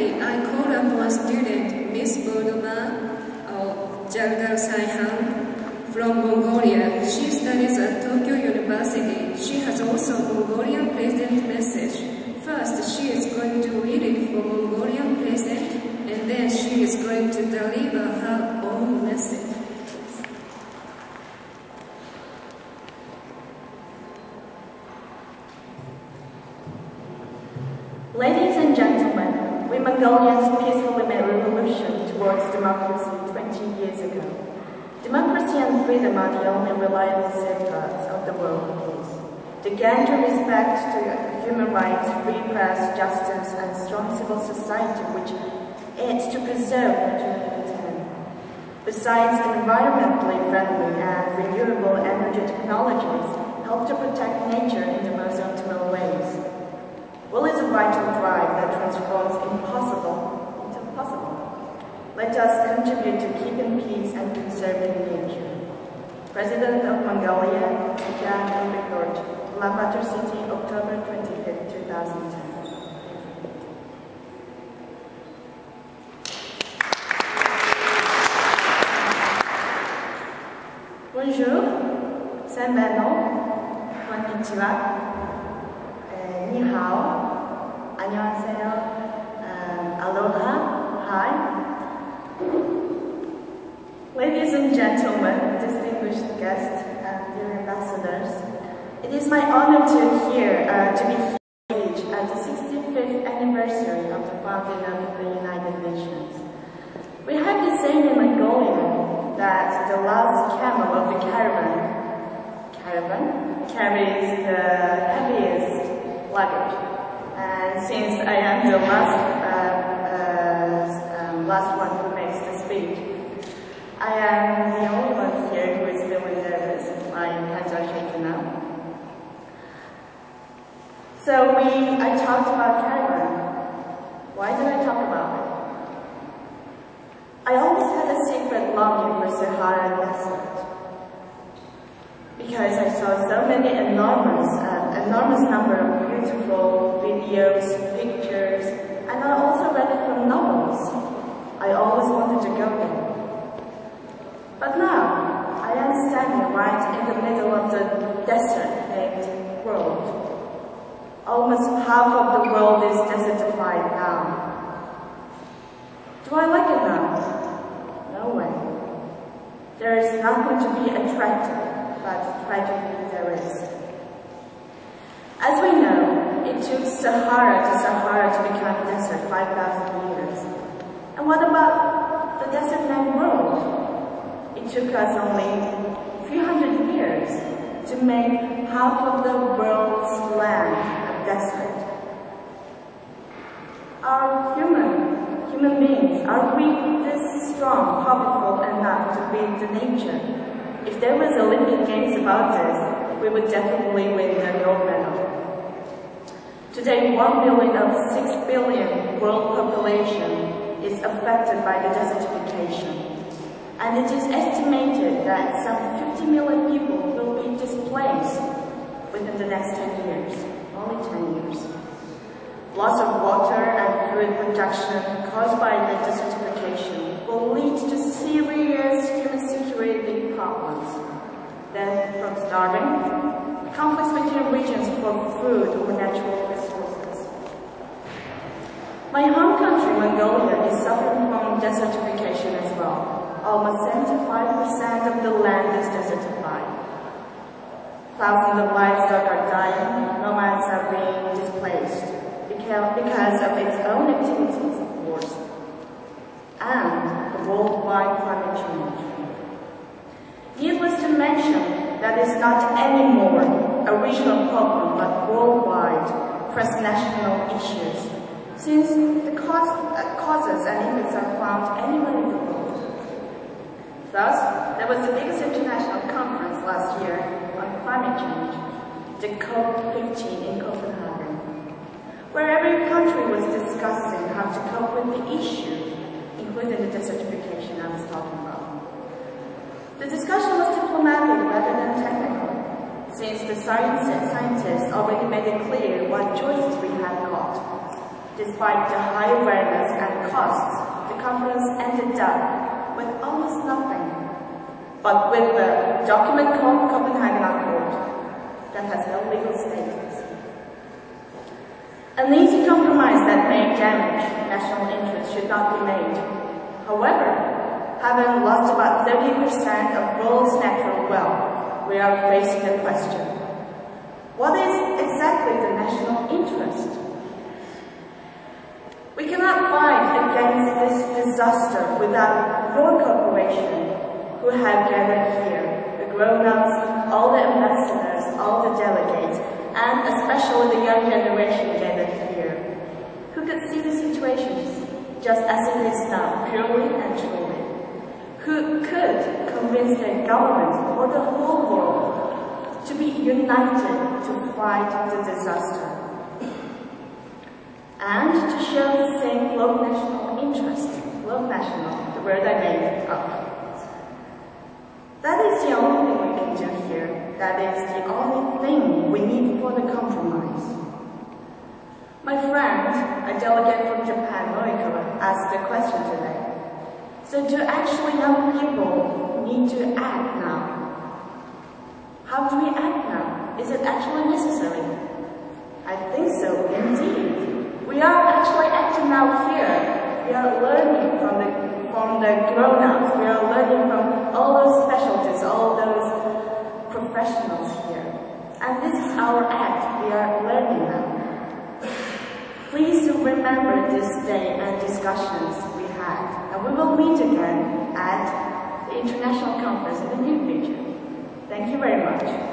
Finally, I call upon student Miss Bodoma Jagdal from Mongolia. She studies at Tokyo University. She has also a Mongolian present message. First, she is going to read it for Mongolian present, and then she is going to deliver her own message. Ladies and gentlemen, we Mongolians peacefully made a revolution towards democracy 20 years ago. Democracy and freedom are the only reliable safeguards of the world peace. To guarantee respect to human rights, free press, justice, and strong civil society, which aids to preserve natural habitat. Besides, environmentally friendly and renewable energy technologies help to protect nature in the most optimal ways. Will is a vital drive that transforms impossible into possible. Let us contribute to keeping peace and conserving nature. President of Mongolia, Jan Record, Ulaanbaatar City, October 25, 2010. Bonjour, Senbeno, konnichiwa. Ni hao, annyeonghaseyo, aloha, hi. Ladies and gentlemen, distinguished guests and dear ambassadors, it is my honor to be here at the 65th anniversary of the founding of the United Nations. We have the saying in Mongolia that the last camel of the caravan carries the heaviest luggage, and since I am the last one who makes the speech, I am the only one here who is feeling nervous. My hands are shaking now. So I talked about caravan. Why did I talk about it? I always had a secret longing for Sahara Desert, because I saw so many enormous number of beautiful videos, pictures, and I also read it from novels. I always wanted to go there. But now, I am standing right in the middle of the desert-named world. Almost half of the world is desertified now. Do I like it now? No way. There is nothing to be attractive, but tragedy there is. As we know, it took Sahara to become a desert 5,000 years. And what about the desert-named world? It took us only a few hundred years to make half of the world's land a desert. Are human beings, are we this strong, powerful enough to beat the nature? If there was Olympic Games about this, we would definitely win the gold medal. Today, 1 billion of 6 billion world population is affected by the desertification. And it is estimated that some 50 million people will be displaced within the next 10 years, only 10 years. Loss of water and food production caused by the desertification will lead to serious human security problems. Then from starving, conflicts between regions for food or natural resources. My home country, Mongolia, is suffering from desertification as well. Almost 75% of the land is desertified. Thousands of livestock are dying, nomads are being displaced because of its own activities, of course, and the worldwide climate change. Needless to mention, that is not anymore a regional problem, but worldwide, transnational issues, since the causes and effects are found anywhere in the world. Thus, there was the biggest international conference last year on climate change, the COP15 in Copenhagen, where every country was discussing how to cope with the issue, including the desertification I was talking about. The discussion was diplomatic rather than technical, since the scientists already made it clear what choices we had got. Despite the high awareness and costs, the conference ended up with almost nothing, but with the document called Copenhagen Accord that has no legal status. An easy compromise that may damage national interests should not be made. However, having lost about 30% of world's natural wealth, we are facing the question: what is exactly the national interest? We cannot fight against this disaster without your cooperation, who have gathered here, the grown-ups, all the ambassadors, all the delegates, and especially the young generation gathered here, who could see the situations just as it is now, purely and truly, who could convince their governments or the whole world to be united to fight the disaster, and to share the same global national interest. Global national, the word I made up. That is the only thing we can do here. That is the only thing we need for the compromise. My friend, a delegate from Japan, Noriko, asked a question today. So do actually young people need to act now? How do we act now? Is it actually necessary? I think so, indeed. We are actually acting now here. We are learning from the grown-ups. We are learning from all those specialties, all those professionals here. And this is our act. We are learning now. Please remember this day and discussions we had. And we will meet again at the International Conference in the near future. Thank you very much.